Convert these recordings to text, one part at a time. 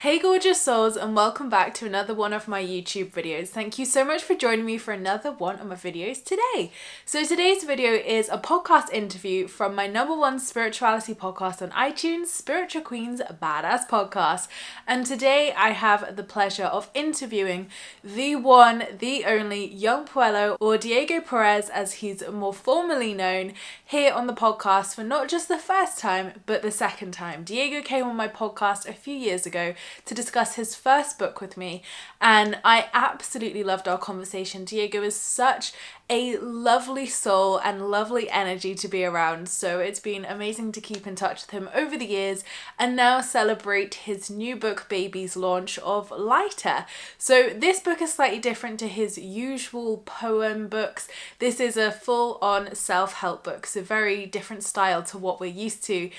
Hey gorgeous souls, and welcome back to another one of my YouTube videos. Thank you so much for joining me for another one of my videos today. So today's video is a podcast interview from my #1 spirituality podcast on iTunes, Spiritual Queen's Badass Podcast. And today I have the pleasure of interviewing the one, the only Yung Pueblo, or Diego Perez as he's more formally known, here on the podcast for not just the first time, but the second time. Diego came on my podcast a few years ago to discuss his first book with me, and I absolutely loved our conversation. Diego is such a lovely soul and lovely energy to be around, so it's been amazing to keep in touch with him over the years and now celebrate his new book baby's launch of Lighter. So this book is slightly different to his usual poem books. This is a full-on self-help book, so very different style to what we're used to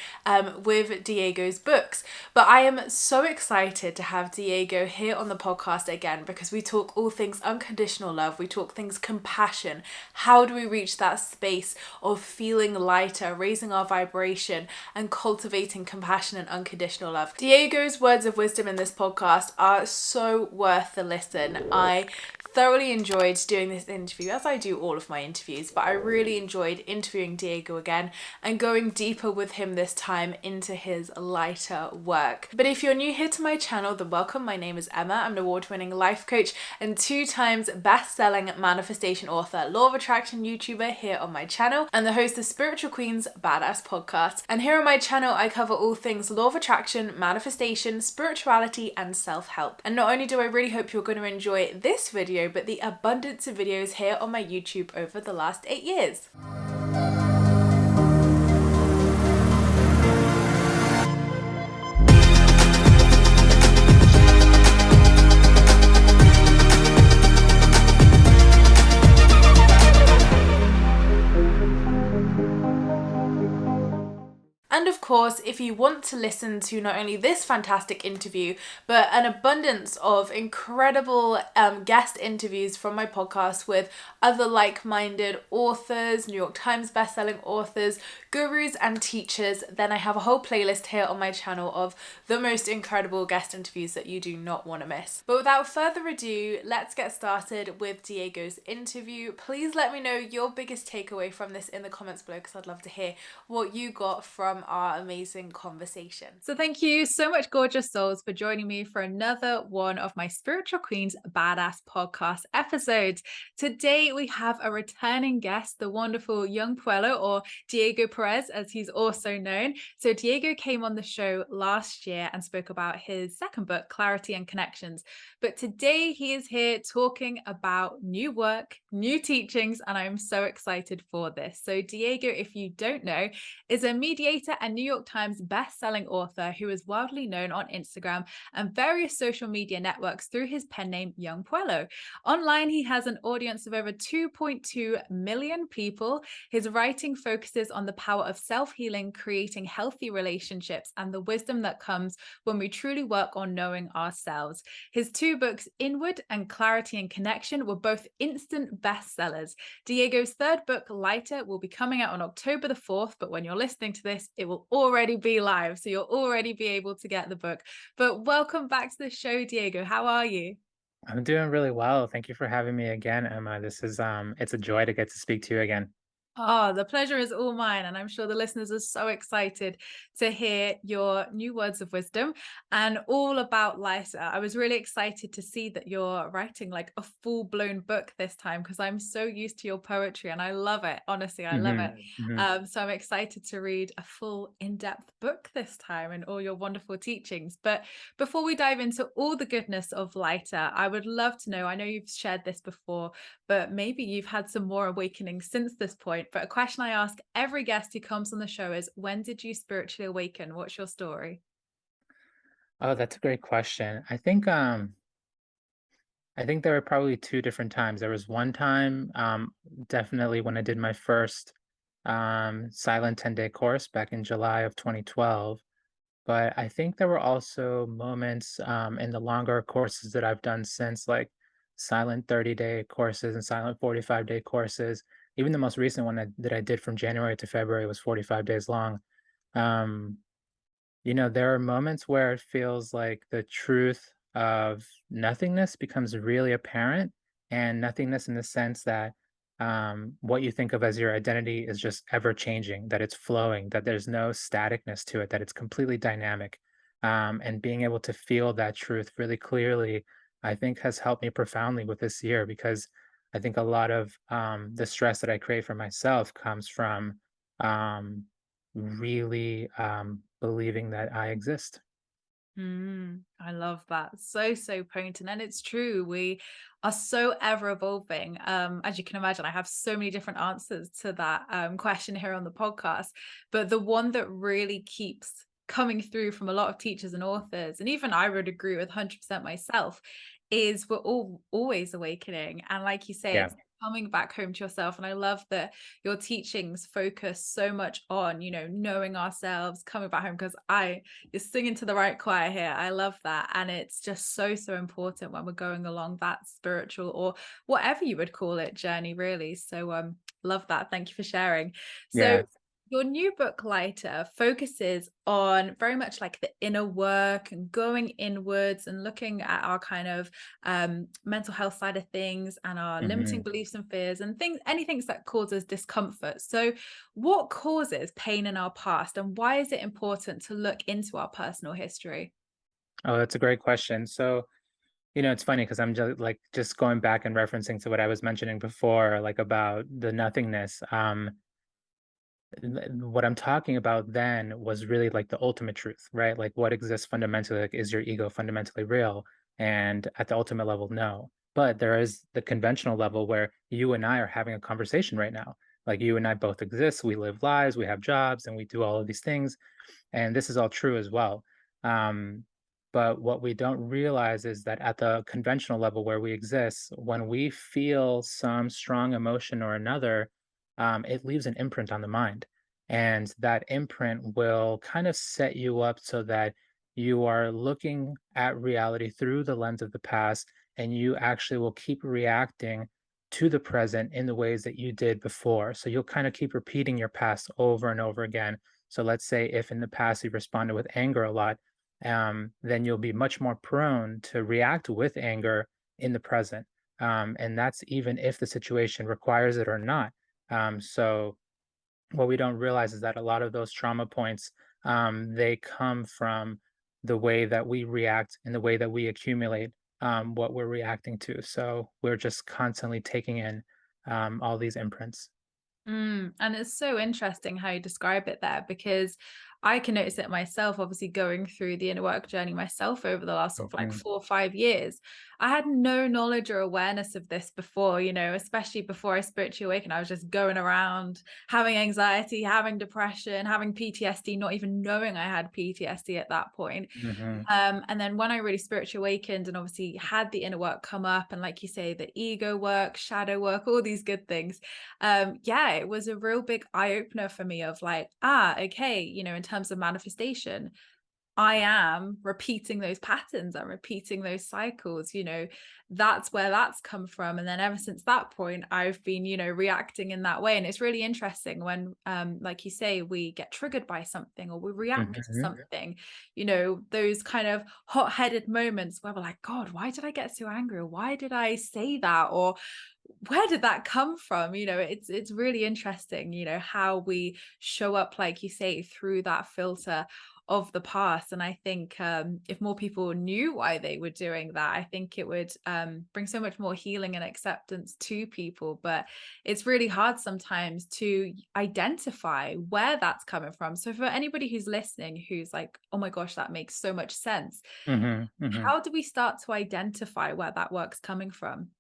with Diego's books. But I am so excited to have Diego here on the podcast again, because we talk all things unconditional love, we talk things compassion. How do we reach that space of feeling lighter, raising our vibration, and cultivating compassion and unconditional love? Diego's words of wisdom in this podcast are so worth the listen. I thoroughly enjoyed doing this interview, as I do all of my interviews, but I really enjoyed interviewing Diego again and going deeper with him this time into his lighter work. But if you're new here to my channel, then welcome. My name is Emma. I'm an award-winning life coach and 2 times best-selling manifestation author, law of attraction YouTuber here on my channel, and the host of Spiritual Queen's Badass Podcast. And here on my channel, I cover all things law of attraction, manifestation, spirituality, and self-help. And not only do I really hope you're going to enjoy this video, but the abundance of videos here on my YouTube over the last 8 years. And of course, if you want to listen to not only this fantastic interview, but an abundance of incredible guest interviews from my podcast with other like-minded authors, New York Times bestselling authors, gurus and teachers, then I have a whole playlist here on my channel of the most incredible guest interviews that you do not want to miss. But without further ado, let's get started with Diego's interview. Please let me know your biggest takeaway from this in the comments below, because I'd love to hear what you got from our amazing conversation. So thank you so much, gorgeous souls, for joining me for another one of my Spiritual Queen's Badass Podcast episodes. Today we have a returning guest, the wonderful Yung Pueblo, or Diego Perez as he's also known. So Diego came on the show last year and spoke about his second book, Clarity and Connections. But today he is here talking about new work, new teachings, and I'm so excited for this. So Diego, if you don't know, is a mediator and New York Times best-selling author who is widely known on Instagram and various social media networks through his pen name Yung Pueblo. Online, he has an audience of over 2.2 million people. His writing focuses on the power of self-healing, creating healthy relationships, and the wisdom that comes when we truly work on knowing ourselves. His 2 books, Inward and Clarity and Connection, were both instant bestsellers. Diego's 3rd book, Lighter, will be coming out on October the 4th, but when you're listening to this, it will already be live, so you'll already be able to get the book. But welcome back to the show, Diego. How are you? I'm doing really well. Thank you for having me again, Emma. This is it's a joy to get to speak to you again. Oh, the pleasure is all mine, and I'm sure the listeners are so excited to hear your new words of wisdom and all about life. I was really excited to see that you're writing like a full-blown book this time, because I'm so used to your poetry and I love it. Honestly, I love it. Hmm. Hmm. So I'm excited to read a full in-depth book this time and all your wonderful teachings. But before we dive into all the goodness of Lighter, I would love to know, I know you've shared this before, but maybe you've had some more awakening since this point. But a question I ask every guest who comes on the show is, when did you spiritually awaken? What's your story? Oh, that's a great question. I think there were probably 2 different times. There was one time, definitely when I did my first silent 10-day course back in July of 2012. But I think there were also moments in the longer courses that I've done since, like silent 30-day courses and silent 45-day courses. Even the most recent one that I did from January to February was 45 days long. Um, There are moments where it feels like the truth of nothingness becomes really apparent, and nothingness in the sense that what you think of as your identity is just ever changing, that it's flowing, that there's no staticness to it, that it's completely dynamic. And being able to feel that truth really clearly, I think, has helped me profoundly with this year because I think a lot of the stress that I create for myself comes from. Um, really, believing that I exist. I love that. So, so potent. And it's true. We are so ever evolving. As you can imagine, I have so many different answers to that question here on the podcast. But the one that really keeps coming through from a lot of teachers and authors, and even I would agree with 100% myself, is we're all always awakening. And like you say, Yeah. it's coming back home to yourself. And I love that your teachings focus so much on, knowing ourselves, coming back home, because you're singing to the right choir here. I love that. And it's just so, so important when we're going along that spiritual or whatever you would call it journey, really. So love that. Thank you for sharing. So Yeah. your new book, Lighter, focuses on very much like the inner work and going inwards and looking at our kind of mental health side of things and our limiting Mhm. beliefs and fears and things, anything that causes discomfort. So what causes pain in our past, and why is it important to look into our personal history? Oh, that's a great question. So, it's funny because I'm just going back and referencing to what I was mentioning before, like about the nothingness. What I'm talking about then was really like the ultimate truth, right? Like what exists fundamentally, like is your ego fundamentally real? And at the ultimate level, no. But there is the conventional level where you and I are having a conversation right now. Like you and I both exist, we live lives, we have jobs, and we do all of these things. And this is all true as well. Um, but what we don't realize is that at the conventional level where we exist, when we feel some strong emotion or another, it leaves an imprint on the mind. And that imprint will kind of set you up so that you are looking at reality through the lens of the past, and you actually will keep reacting to the present in the ways that you did before. So you'll kind of keep repeating your past over and over again. So let's say if in the past you responded with anger a lot, then you'll be much more prone to react with anger in the present. And that's even if the situation requires it or not. So what we don't realize is that a lot of those trauma points, they come from the way that we react and the way that we accumulate what we're reacting to. So we're just constantly taking in all these imprints. And it's so interesting how you describe it there, because I can notice it myself, obviously going through the inner work journey myself over the last sort of like Mhm. 4 or 5 years. I had no knowledge or awareness of this before, especially before I spiritually awakened. I was just going around having anxiety, having depression, having PTSD, not even knowing I had PTSD at that point. Mhm. And then when I really spiritually awakened and obviously had the inner work come up, and like you say, the ego work, shadow work, all these good things. Yeah, it was a real big eye opener for me of like, okay, in terms of manifestation, I am repeating those patterns. I'm repeating those cycles. That's where that's come from. And then ever since that point, I've been, reacting in that way. And it's really interesting when, like you say, we get triggered by something or we react to Mhm. something, those kind of hot headed moments where we're like, God, why did I get so angry? Or why did I say that? Or where did that come from? It's really interesting, how we show up, like you say, through that filter of the past. And I think if more people knew why they were doing that, I think it would bring so much more healing and acceptance to people. But it's really hard sometimes to identify where that's coming from. So for anybody who's listening who's like, oh my gosh, that makes so much sense, Mhm. Mhm. how do we start to identify where that work's coming from?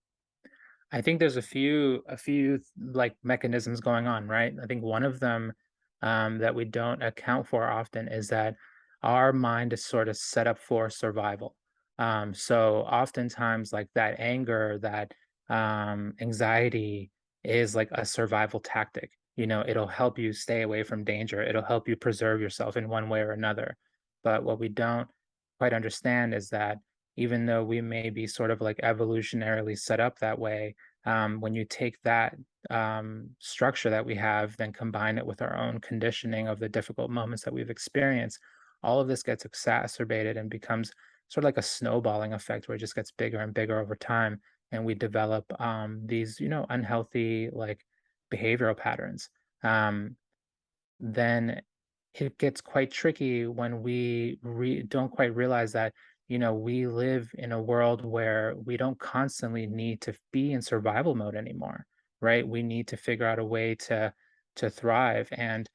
I think there's a few like mechanisms going on, right? I think one of them that we don't account for often is that our mind is sort of set up for survival. So oftentimes, like that anger, that anxiety is like a survival tactic. It'll help you stay away from danger. It'll help you preserve yourself in one way or another. But what we don't quite understand is that even though we may be sort of like evolutionarily set up that way, when you take that structure that we have, then combine it with our own conditioning of the difficult moments that we've experienced, all of this gets exacerbated and becomes sort of like a snowballing effect where it just gets bigger and bigger over time, and we develop these, unhealthy like behavioral patterns. Um, then it gets quite tricky when we don't quite realize that, we live in a world where we don't constantly need to be in survival mode anymore, right? We need to figure out a way to thrive, and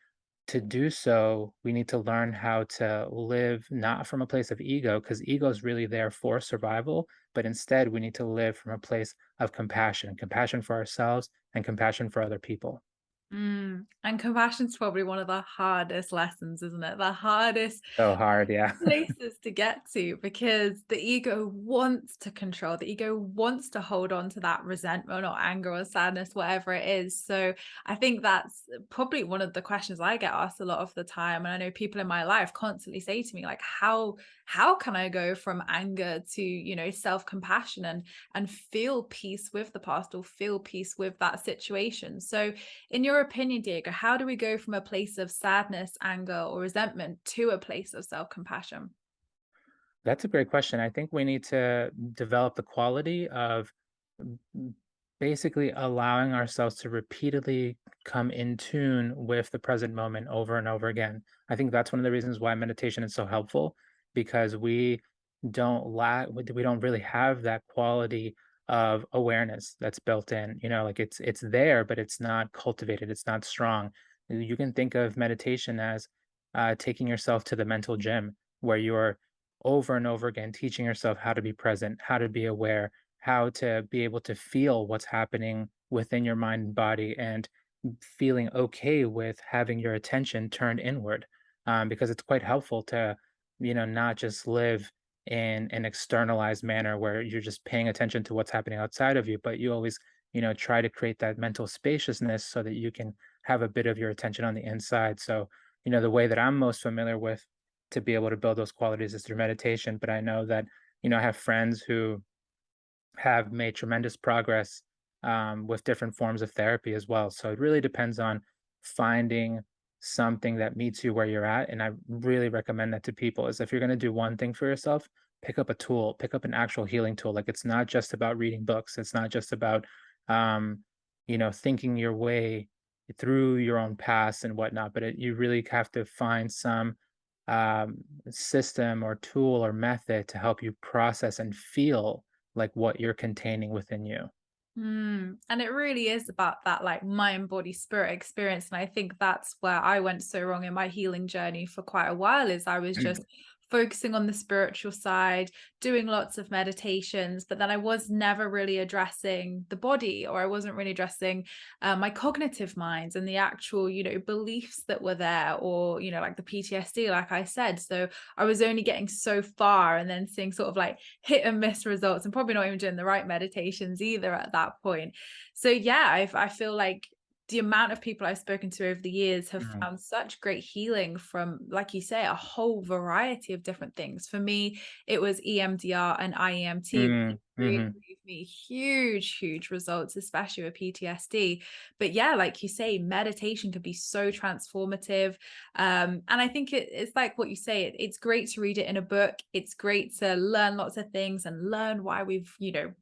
to do so, we need to learn how to live not from a place of ego, because ego is really there for survival, but instead we need to live from a place of compassion, compassion for ourselves and compassion for other people. And compassion's probably one of the hardest lessons, isn't it? The hardest So hard, yeah. places to get to, because the ego wants to control, the ego wants to hold on to that resentment or anger or sadness, whatever it is. So I think that's probably one of the questions I get asked a lot of the time. And I know people in my life constantly say to me, like, how can I go from anger to, self-compassion and feel peace with the past or feel peace with that situation? So in your opinion, Diego, how do we go from a place of sadness, anger, or resentment to a place of self compassion? That's a great question. I think we need to develop the quality of m- basically allowing ourselves to repeatedly come in tune with the present moment over and over again. I think that's one of the reasons why meditation is so helpful, because we don't really have that quality of awareness that's built in. Like it's there, but it's not cultivated, it's not strong. You can think of meditation as taking yourself to the mental gym, where you're over and over again teaching yourself how to be present, how to be aware, how to be able to feel what's happening within your mind and body, and feeling okay with having your attention turned inward. Because it's quite helpful to, not just live in an externalized manner where you're just paying attention to what's happening outside of you, but you always, try to create that mental spaciousness so that you can have a bit of your attention on the inside. So, the way that I'm most familiar with to be able to build those qualities is through meditation. But I know that, I have friends who have made tremendous progress with different forms of therapy as well. So it really depends on finding something that meets you where you're at. And I really recommend that to people is if you're going to do one thing for yourself, pick up a tool, pick up an actual healing tool. Like it's not just about reading books. It's not just about, um, thinking your way through your own past and whatnot, but you really have to find some system or tool or method to help you process and feel like what you're containing within you. And it really is about that like mind, body, spirit experience. And I think that's where I went so wrong in my healing journey for quite a while, is I was just focusing on the spiritual side, doing lots of meditations, but then I was never really addressing the body, or I wasn't really addressing my cognitive minds and the actual, beliefs that were there, or, like the PTSD, like I said. So I was only getting so far and then seeing sort of like hit and miss results, and probably not even doing the right meditations either at that point. So yeah, I feel like the amount of people I've spoken to over the years have Mm, found such great healing from, like you say, a whole variety of different things. For me, it was EMDR and IEMT. mm, Really mhm. gave me huge results, especially with PTSD. But yeah, like you say, meditation can be so transformative. And I think it's like what you say, it's great to read it in a book. It's great to learn lots of things and learn why we're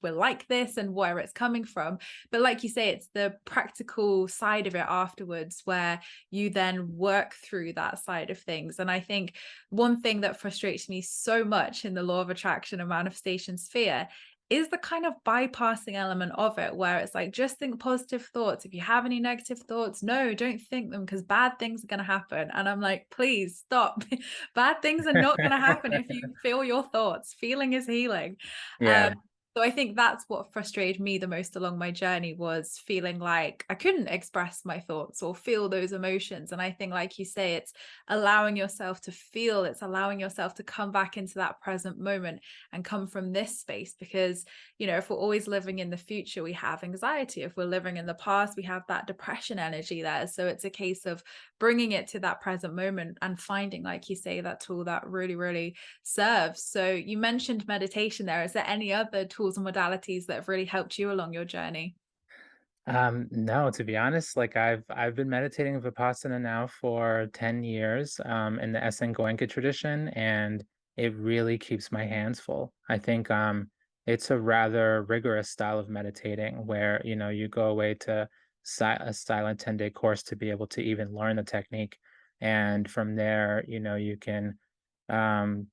like this and where it's coming from. But like you say, it's the practical side of it afterwards where you then work through that side of things. And I think one thing that frustrates me so much in the law of attraction and manifestation sphere is the kind of bypassing element of it, where it's like, just think positive thoughts. If you have any negative thoughts, no, don't think them, because bad things are going to happen. And I'm like, please stop. Bad things are not going to happen if you feel your thoughts. Feeling is healing. Yeah. um so I think that's what frustrated me the most along my journey, was feeling like I couldn't express my thoughts or feel those emotions. And I think, like you say, it's allowing yourself to feel, it's allowing yourself to come back into that present moment and come from this space. Because, if we're always living in the future, we have anxiety. If we're living in the past, we have that depression energy there. So it's a case of bringing it to that present moment and finding, like you say, that tool that really serves. So you mentioned meditation there. Is there any other tools and modalities that have really helped you along your journey? No, to be honest, like I've been meditating Vipassana now for 10 years, in the Essen Goenka tradition, and it really keeps my hands full. I think it's a rather rigorous style of meditating where, you go away to a silent 10-day course to be able to even learn the technique. And from there, you can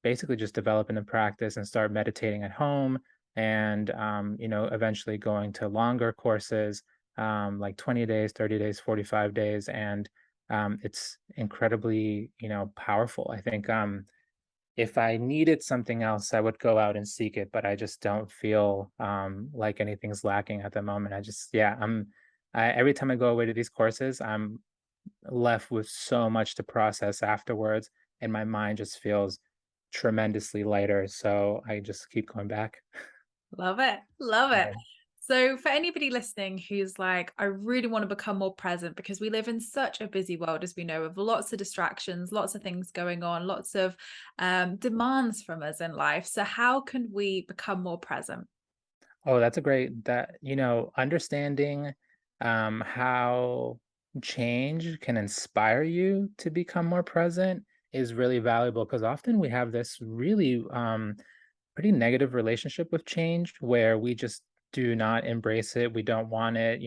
basically just develop in the practice and start meditating at home and eventually going to longer courses, like 20 days, 30 days, 45 days. And it's incredibly, powerful. I think if I needed something else, I would go out and seek it, but I just don't feel like anything's lacking at the moment. Yeah, every time I go away to these courses, I'm left with so much to process afterwards, and my mind just feels tremendously lighter. So I just keep going back. Love it. Love it. Yeah. So, for anybody listening who's like, I really want to become more present because we live in such a busy world, as we know, with lots of distractions, lots of things going on, lots of demands from us in life. So, how can we become more present? Oh, that's a great that understanding how change can inspire you to become more present is really valuable because often we have this really pretty negative relationship with change where we just do not embrace it. We don't want it.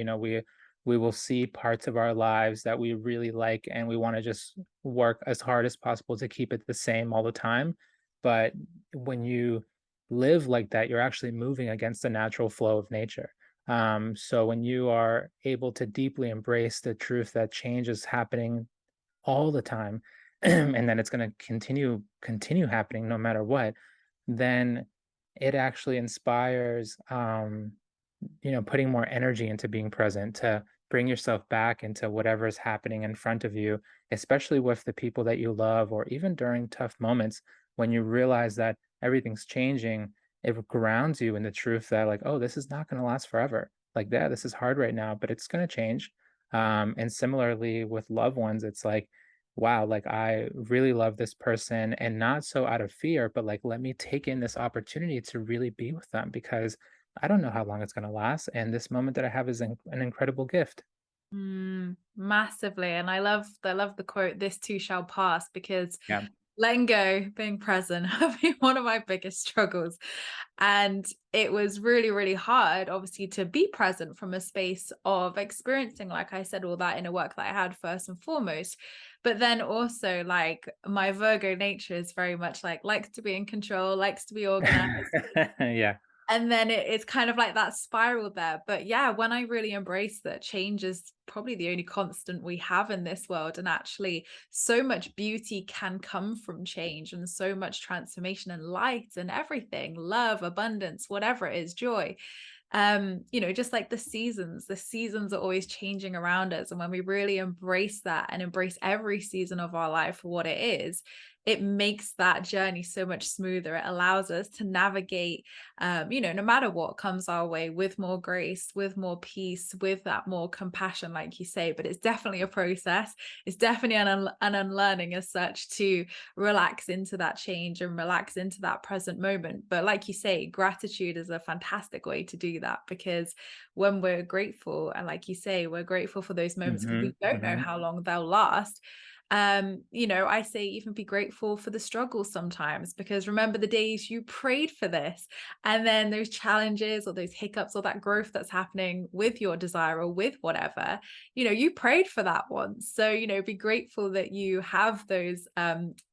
We will see parts of our lives that we really like and we want to just work as hard as possible to keep it the same all the time. But when you live like that, you're actually moving against the natural flow of nature. So when you are able to deeply embrace the truth that change is happening all the time, and then it's going to continue happening no matter what, then it actually inspires putting more energy into being present to bring yourself back into whatever is happening in front of you, especially with the people that you love, or even during tough moments when you realize that everything's changing. It grounds you in the truth that, like, oh, this is not going to last forever. Like that, this is hard right now, but it's going to change. And similarly with loved ones, it's like, wow, like I really love this person, and not so out of fear, but like, let me take in this opportunity to really be with them because I don't know how long it's going to last. And this moment that I have is an incredible gift. Massively. And I love the quote, this too shall pass, because Yeah. letting go, being present have been one of my biggest struggles. And it was really, really hard, obviously, to be present from a space of experiencing, like I said, all that inner work that I had first and foremost. But then also, like, my Virgo nature is very much like, likes to be in control, likes to be organized. Yeah. And then it's kind of like that spiral there. But yeah, when I really embrace that change is probably the only constant we have in this world, and actually so much beauty can come from change, and so much transformation and light and everything, love, abundance, whatever it is, joy. Just like the seasons are always changing around us, and when we really embrace that and embrace every season of our life for what it is, it makes that journey so much smoother. It allows us to navigate, no matter what comes our way, with more grace, with more peace, with that more compassion, like you say. But it's definitely a process. It's definitely an unlearning as such, to relax into that change and relax into that present moment. But like you say, gratitude is a fantastic way to do that, because when we're grateful, and like you say, we're grateful for those moments because Hmm. we don't know Hmm. how long they'll last. I say even be grateful for the struggles sometimes, because remember the days you prayed for this, and then those challenges or those hiccups or that growth that's happening with your desire or with whatever, you prayed for that once. So, be grateful that you have those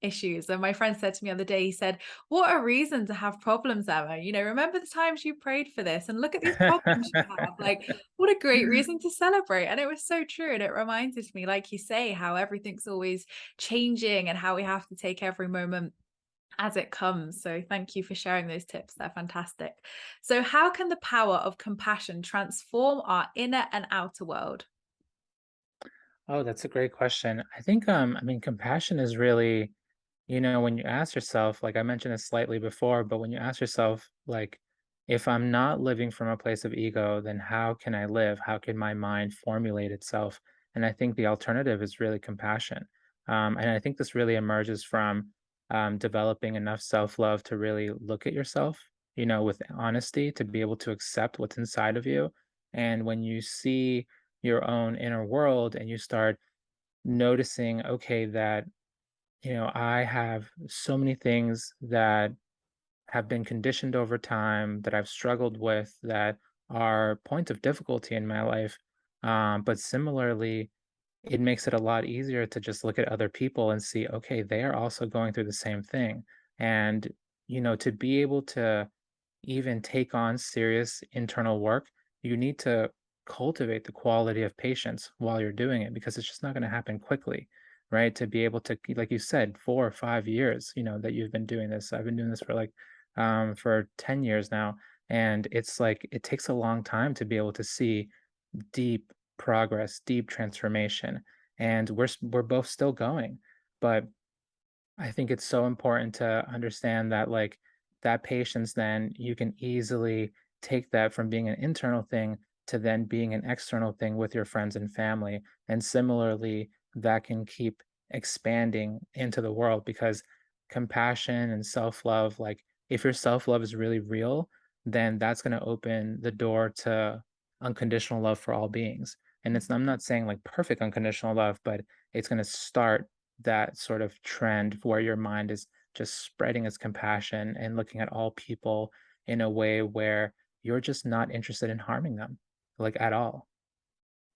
issues. And my friend said to me the other day, he said, what a reason to have problems, Emma. Remember the times you prayed for this, and look at these problems you have. Like, what a great reason to celebrate. And it was so true. And it reminded me, like you say, how everything's always changing and how we have to take every moment as it comes. So thank you for sharing those tips. They're fantastic. So, how can the power of compassion transform our inner and outer world? Oh, that's a great question. I think, I mean, compassion is really, when you ask yourself, like I mentioned this slightly before, but when you ask yourself, like, if I'm not living from a place of ego, then how can I live? How can my mind formulate itself? And I think the alternative is really compassion. And I think this really emerges from developing enough self love to really look at yourself, with honesty, to be able to accept what's inside of you. And when you see your own inner world and you start noticing, okay, that, I have so many things that have been conditioned over time that I've struggled with that are points of difficulty in my life. But similarly, it makes it a lot easier to just look at other people and see, okay, they are also going through the same thing. And, to be able to even take on serious internal work, you need to cultivate the quality of patience while you're doing it because it's just not going to happen quickly, right? To be able to, like you said, 4 or 5 years, that you've been doing this. I've been doing this for 10 years now. And it's like it takes a long time to be able to see deep progress, deep transformation. And we're both still going. But I think it's so important to understand that, like, that patience, then you can easily take that from being an internal thing to then being an external thing with your friends and family. And similarly, that can keep expanding into the world because compassion and self love, like, if your self love is really real, then that's going to open the door to unconditional love for all beings. And I'm not saying like perfect unconditional love, but it's going to start that sort of trend where your mind is just spreading its compassion and looking at all people in a way where you're just not interested in harming them, like, at all.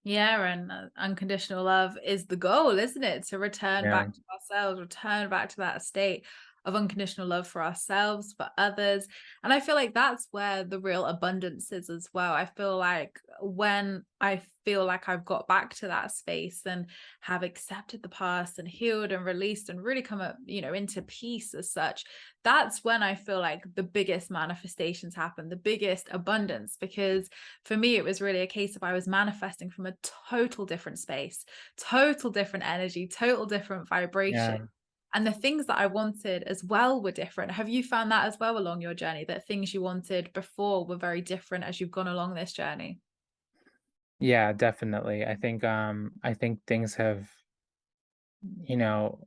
Yeah, and unconditional love is the goal, isn't it? To return back Yeah. to ourselves, return back to that state of unconditional love for ourselves, for others. And I feel like that's where the real abundance is as well. I feel like when I feel like I've got back to that space and have accepted the past and healed and released and really come up, into peace as such, that's when I feel like the biggest manifestations happen, the biggest abundance, because for me, it was really a case of I was manifesting from a total different space, total different energy, total different vibration. Yeah. And the things that I wanted as well were different. Have you found that as well along your journey, that things you wanted before were very different as you've gone along this journey? Yeah, definitely. I think things have, you know,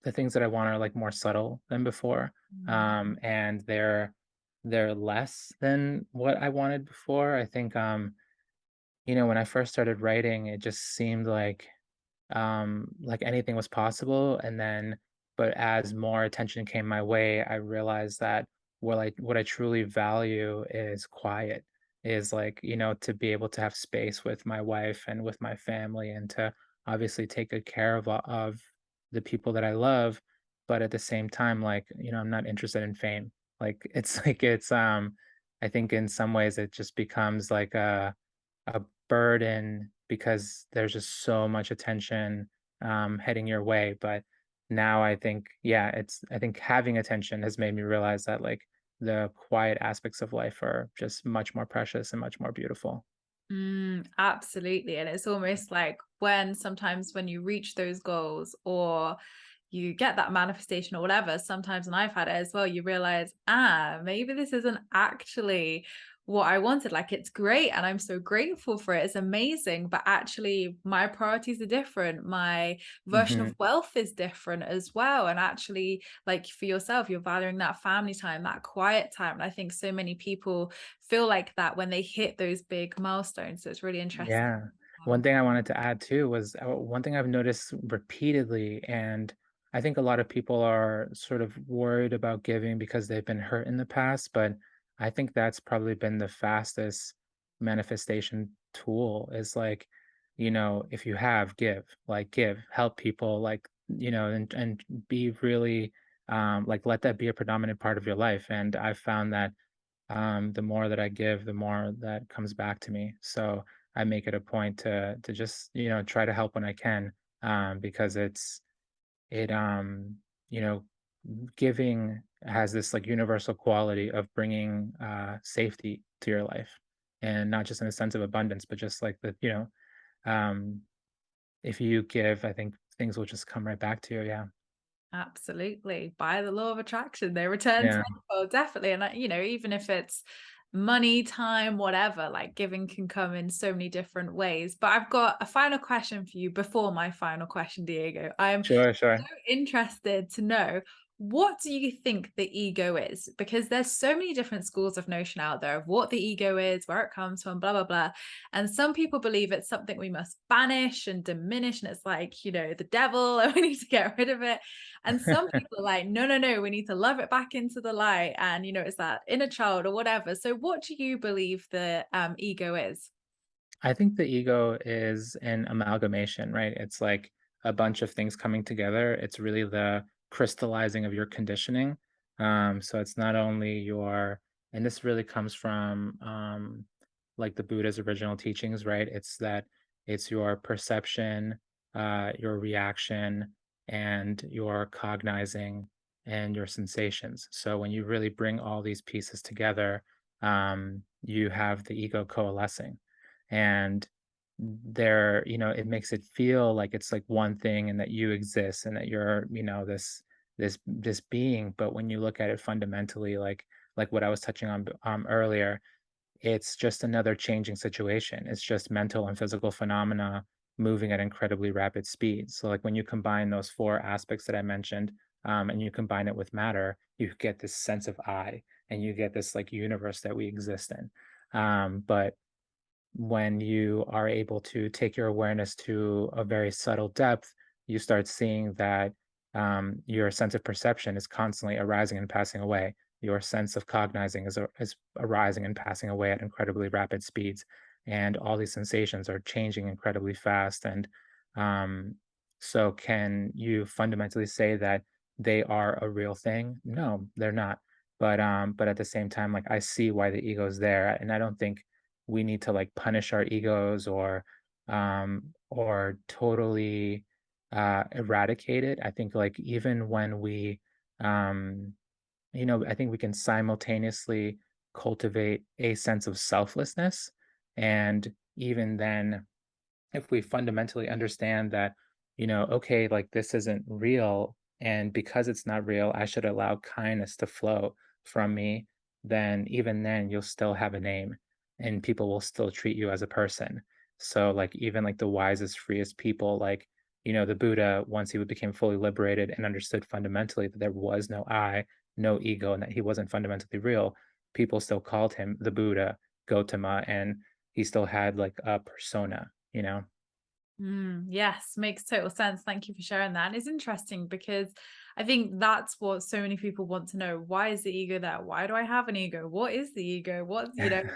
the things that I want are like more subtle than before. Mm. And they're less than what I wanted before. I think when I first started writing, it just seemed like anything was possible. And then, but as more attention came my way, I realized that what I truly value is quiet, is like, to be able to have space with my wife and with my family and to obviously take good care of the people that I love. But at the same time, like, I'm not interested in fame. Like, it's like, I think in some ways it just becomes like a burden because there's just so much attention heading your way. But now I think, yeah, I think having attention has made me realize that, like, the quiet aspects of life are just much more precious and much more beautiful. Absolutely. And it's almost like sometimes when you reach those goals or you get that manifestation or whatever, sometimes, and I've had it as well, you realize, maybe this isn't actually what I wanted. Like, it's great and I'm so grateful for it. It's amazing. But actually, my priorities are different. My version Hmm. of wealth is different as well. And actually, like for yourself, you're valuing that family time, that quiet time. And I think so many people feel like that when they hit those big milestones. So it's really interesting. Yeah. One thing I wanted to add too was one thing I've noticed repeatedly, and I think a lot of people are sort of worried about giving because they've been hurt in the past, but I think that's probably been the fastest manifestation tool is like, if you have, give, help people, like, and be really, like, let that be a predominant part of your life. And I've found that the more that I give, the more that comes back to me. So I make it a point to just try to help when I can, because it giving has this like universal quality of bringing safety to your life, and not just in a sense of abundance, but just like um, if you give, I think things will just come right back to you. Yeah, Absolutely. By the law of attraction, they return yeah, tenfold, definitely. And even if it's money, time, whatever, like giving can come in so many different ways. But I've got a final question for you before my final question, Diego. I'm sure, so sure. interested to know, What do you think the ego is? Because there's so many different schools of notion out there of what the ego is, where it comes from, blah, blah, blah. And some people believe it's something we must banish and diminish. And it's like, the devil, and we need to get rid of it. And some people are like, no, no, no, we need to love it back into the light. And, it's that inner child or whatever. So what do you believe the ego is? I think the ego is an amalgamation, right? It's like a bunch of things coming together. It's really the crystallizing of your conditioning. So it's not only your, and this really comes from like the Buddha's original teachings, right? It's that it's your perception, your reaction, and your cognizing and your sensations. So when you really bring all these pieces together, you have the ego coalescing. And it makes it feel like it's like one thing and that you exist and that you're, this being. But when you look at it fundamentally, like what I was touching on earlier, it's just another changing situation. It's just mental and physical phenomena moving at incredibly rapid speeds. So, like when you combine those four aspects that I mentioned, and you combine it with matter, you get this sense of I, and you get this like universe that we exist in. But when you are able to take your awareness to a very subtle depth, you start seeing that your sense of perception is constantly arising and passing away. Your sense of cognizing is arising and passing away at incredibly rapid speeds. And all these sensations are changing incredibly fast. And um, so, can you fundamentally say that they are a real thing? No, they're not. But at the same time, like I see why the ego is there, and I don't think we need to like punish our egos or totally eradicate it. I think like even when we um I think we can simultaneously cultivate a sense of selflessness, and even then if we fundamentally understand that, okay, like this isn't real, and because it's not real, I should allow kindness to flow from me, then even then you'll still have a name and people will still treat you as a person. So, like, even like the wisest, freest people, like, the Buddha, once he became fully liberated and understood fundamentally that there was no I, no ego, and that he wasn't fundamentally real, people still called him the Buddha, Gautama, and he still had like a persona. Yes, makes total sense. Thank you for sharing that. And it's interesting because I think that's what so many people want to know. Why is the ego there? Why do I have an ego? What is the ego? Because it's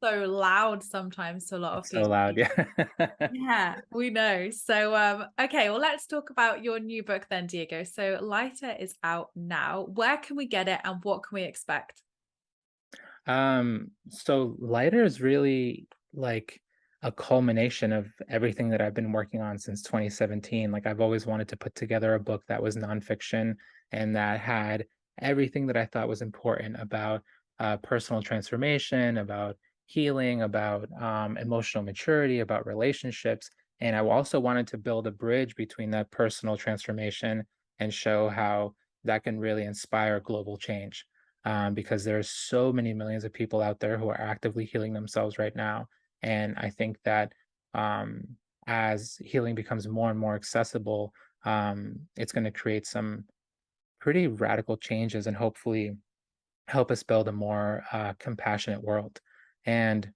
so loud sometimes to a lot of It's so people. loud, yeah. Yeah, we know. So, okay, well, let's talk about your new book then, Diego. So, Lighter is out now. Where can we get it and what can we expect? So Lighter is really like a culmination of everything that I've been working on since 2017. Like I've always wanted to put together a book that was nonfiction and that had everything that I thought was important about personal transformation, about healing, about emotional maturity, about relationships. And I also wanted to build a bridge between that personal transformation and show how that can really inspire global change, because there's so many millions of people out there who are actively healing themselves right now. And I think that as healing becomes more and more accessible, it's going to create some pretty radical changes and hopefully help us build a more compassionate world. And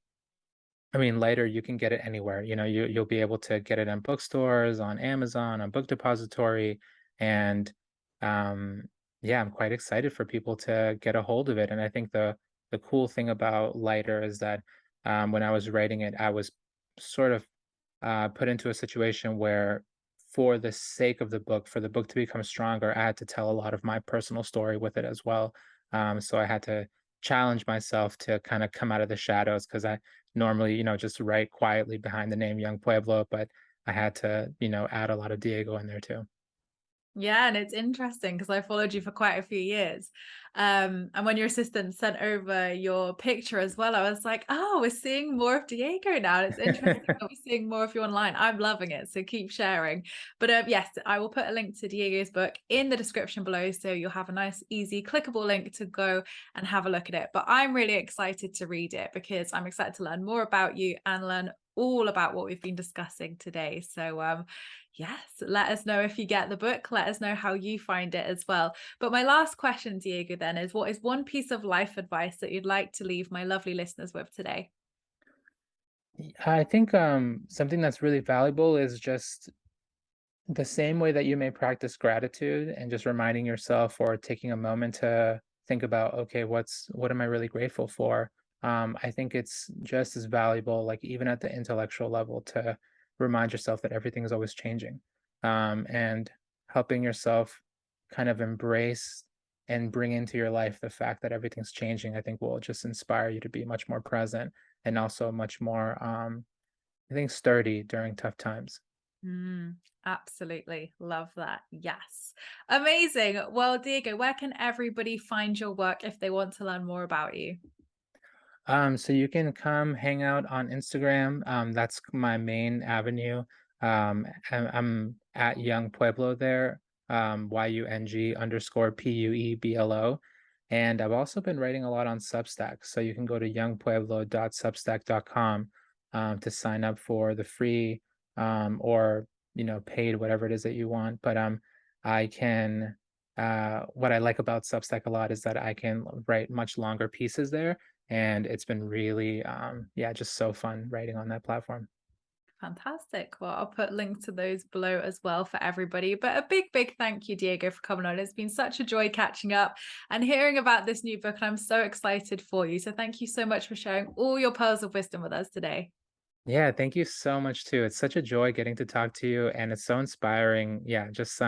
I mean, later you can get it anywhere. You'll be able to get it in bookstores, on Amazon, on Book Depository, and um, yeah, I'm quite excited for people to get a hold of it. And I think the cool thing about Lighter is that when I was writing it, I was sort of put into a situation where, for the sake of the book, for the book to become stronger, I had to tell a lot of my personal story with it as well. So I had to challenge myself to kind of come out of the shadows because I normally, just write quietly behind the name Young Pueblo, but I had to, add a lot of Diego in there too. Yeah, and it's interesting because I followed you for quite a few years. And when your assistant sent over your picture as well, I was like, oh, we're seeing more of Diego now. And it's interesting that we're seeing more of you online. I'm loving it. So keep sharing. But yes, I will put a link to Diego's book in the description below. So you'll have a nice, easy, clickable link to go and have a look at it. But I'm really excited to read it because I'm excited to learn more about you and learn all about what we've been discussing today. So Yes, let us know if you get the book. Let us know how you find it as well. But my last question, Diego, then is what is one piece of life advice that you'd like to leave my lovely listeners with today? I think something that's really valuable is just the same way that you may practice gratitude and just reminding yourself or taking a moment to think about, okay, what am I really grateful for? I think it's just as valuable, like even at the intellectual level, to remind yourself that everything is always changing, and helping yourself kind of embrace and bring into your life the fact that everything's changing. I think will just inspire you to be much more present and also much more, I think, sturdy during tough times. Mm, absolutely. Love that. Yes. Amazing. Well, Diego, where can everybody find your work if they want to learn more about you? So you can come hang out on Instagram. That's my main avenue. I'm at Young Pueblo there, YUNG_PUEBLO. And I've also been writing a lot on Substack. So you can go to youngpueblo.substack.com to sign up for the free or paid, whatever it is that you want. But I can what I like about Substack a lot is that I can write much longer pieces there, and it's been really yeah, just so fun writing on that platform. Fantastic. Well, I'll put links to those below as well for everybody. But a big, big thank you, Diego, for coming on. It's been such a joy catching up and hearing about this new book. And I'm so excited for you. So thank you so much for sharing all your pearls of wisdom with us today. Yeah, thank you so much too. It's such a joy getting to talk to you, and it's so inspiring. Yeah, just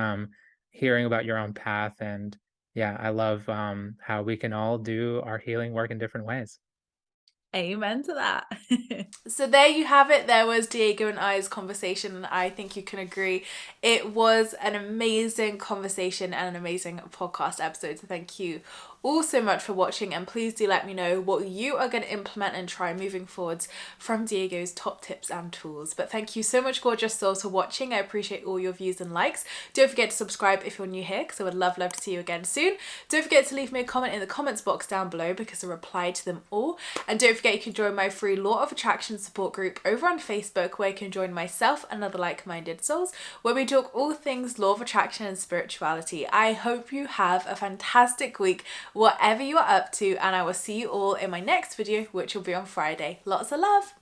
hearing about your own path. And yeah, I love how we can all do our healing work in different ways. Amen to that. So there you have it. There was Diego and I's conversation, and I think you can agree it was an amazing conversation and an amazing podcast episode. So thank you all so much for watching, and please do let me know what you are going to implement and try moving forwards from Diego's top tips and tools. But thank you so much, gorgeous souls, for watching. I appreciate all your views and likes. Don't forget to subscribe if you're new here, because I would love to see you again soon. Don't forget to leave me a comment in the comments box down below, because I reply to them all. And don't forget you can join my free Law of Attraction support group over on Facebook, where you can join myself and other like-minded souls, where we talk all things Law of Attraction and spirituality. I hope you have a fantastic week, whatever you are up to, and I will see you all in my next video, which will be on Friday. Lots of love.